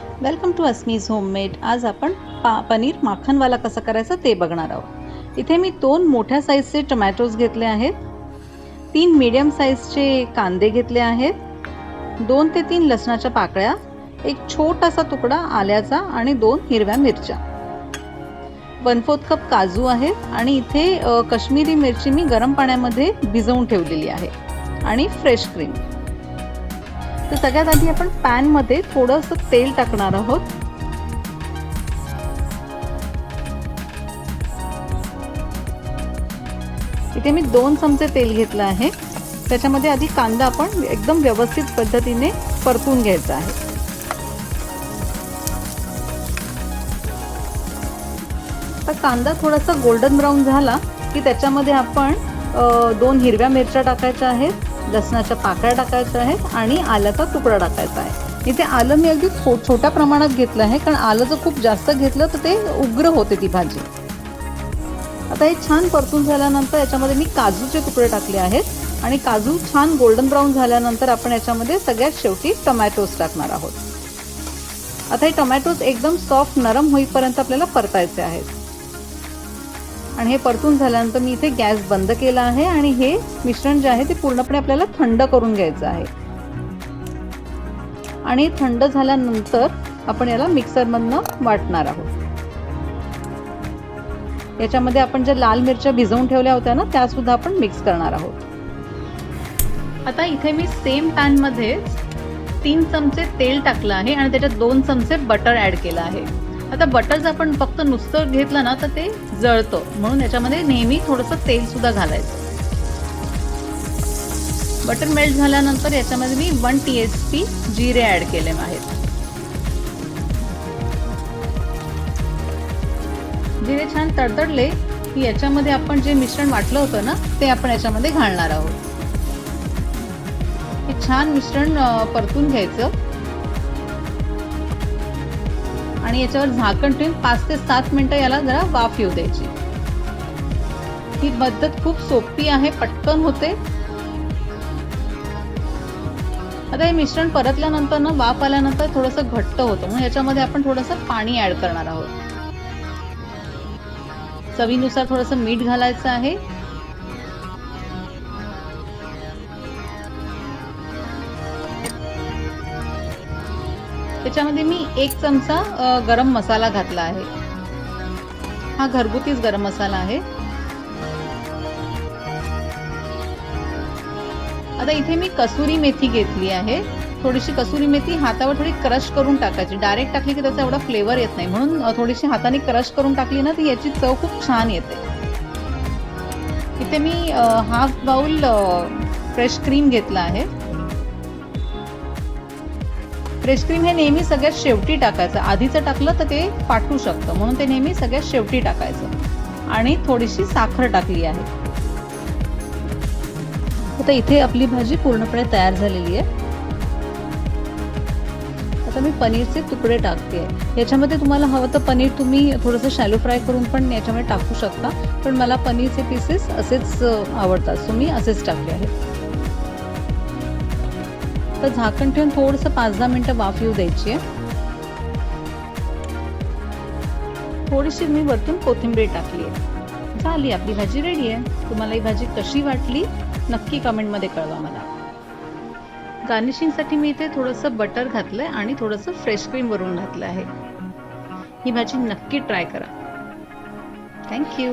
Welcome to अस्मीज homemade. आज आपण पनीर माखनवाला कसा करायचा ते बघणार आहोत। इथे मी 2 मोठ्या साईजचे टोमॅटोज घेतले आहेत, 3 मीडियम साईजचे कांदे घेतले आहेत, 2 ते 3 लसणाच्या पाकळ्या, एक छोटासा तुकडा आल्याचा आणि 2 हिरव्या मिरच्या, 1/4 कप काजू आहेत आणि इथे काश्मीरी मिरची मी गरम पाण्यामध्ये भिजवून ठेवलेली आहे आणि फ्रेश क्रीम। तर सगळ्यात आधी आपण पॅन मध्ये थोडंसं तेल टाकणार आहोत। इथे मी 2 चमचे तेल घेतलं आहे। त्याच्यामध्ये आधी कांदा आपण एकदम व्यवस्थित पद्धतीने परतून घ्यायचा आहे। तर कांदा थोडासा गोल्डन ब्राउन झाला की त्याच्यामध्ये आपण 2 हिरव्या मिरच्या टाकायच्या आहेत, लसणाच्या पाकळ्या टाकायच्या आहेत आणि आल्याचा तुकडा टाकायचा आहे। इथे आलं मी अगदी छोट्या प्रमाणात घेतलं आहे, कारण आलं जर खूप जास्त घेतलं तर ते उग्र होते ती भाजी। आता हे छान परतून झाल्यानंतर याच्यामध्ये मी काजूचे तुकडे टाकले आहेत आणि काजू छान गोल्डन ब्राउन झाल्यानंतर आपण याच्यामध्ये सगळ्यात शेवटी टोमॅटोज टाकणार आहोत। आता हे टोमॅटोज एकदम सॉफ्ट नरम होईपर्यंत आपल्याला परतायचे आहेत आणि हे परतून झाल्यानंतर मी इथे गॅस बंद केला आहे आणि हे मिश्रण जे आहे ते पूर्णपणे आपल्याला थंड करून घ्यायचं आहे आणि थंड झाल्यानंतर आपण याला मिक्सर मधनं वाटणार आहोत। याच्यामध्ये आपण ज्या लाल मिरच्या भिजवून ठेवल्या होत्या ना त्या सुद्धा आपण मिक्स करणार आहोत। आता इथे मी सेम पॅन मध्ये 3 चमचे तेल टाकलं आहे आणि त्याच्यात 2 चमचे बटर ऍड केलं आहे। आता बटर जर आपण फक्त नुसतं घेतलं ना तर ते जळतं, म्हणून याच्यामध्ये नेहमी थोडंसं तेल सुद्धा घालायचं। बटर मेल्ट झाल्यानंतर याच्यामध्ये मी 1 टीस्पून जिरे ऍड केले आहेत। जिरे छान तडतडले की याच्यामध्ये आपण जे मिश्रण वाटलं होतं ना ते आपण याच्यामध्ये घालणार आहोत। हे छान मिश्रण परतून घ्यायचं आणि याच्यावर झाकण ठेवून 5 ते 7 मिनिटं याला जरा वाफ येऊ द्यायची। ही पद्धत खूप सोपी आहे, पटकन होते। आता हे मिश्रण परतल्यानंतर ना वाफ आल्यानंतर थोडंसं घट्ट होतं, म्हणून याच्यामध्ये आपण थोडंसं पाणी ऍड करणार आहोत। चवीनुसार थोडंसं मीठ घालायचं आहे त्याच्यामध्ये मी 1 चमचा गरम मसाला घातला आहे। हा घरगुतीच गरम मसाला आहे। आता इथे मी कसुरी मेथी घेतली आहे। थोडीशी कसुरी मेथी हातावर थोडी क्रश करून टाकायची, डायरेक्ट टाकली की त्याचा एवढा फ्लेवर येत नाही, म्हणून थोडीशी हाताने क्रश करून टाकली ना ती याची चव खूप छान येते। इथे मी हाफ बाउल फ्रेश क्रीम घेतला आहे। फ्रेश क्रीम हे नेहमी सगळ्यात शेवटी टाकायचं, आधीचं टाकलं तर ते फाटू शकतं, म्हणून ते नेहमी सगळ्यात शेवटी टाकायचं। आणि थोडीशी साखर टाकली आहे। आता इथे आपली भाजी पूर्णपणे तयार झालेली आहे। आता मी पनीरचे तुकडे टाकते। याच्यामध्ये तुम्हाला हवं तर पनीर तुम्ही थोडंसं शॅलो फ्राय करून पण याच्यामध्ये टाकू शकता, पण मला पनीरचे पीसेस असेच आवडतात, सो मी असेच टाकले आहेत। तर झाकण ठेवून थोडंसं 5-10 मिनिटं वाफ येऊ द्यायची आहे। थोडीशी मी वरतून कोथिंबीर टाकली आहे। झाली आपली भाजी रेडी आहे। तुम्हाला ही भाजी कशी वाटली नक्की कमेंटमध्ये कळवा मला। गार्निशिंगसाठी मी इथे थोडंसं बटर घातलंय आणि थोडंसं फ्रेश क्रीम वरून घातलं आहे। ही भाजी नक्की ट्राय करा। थँक्यू।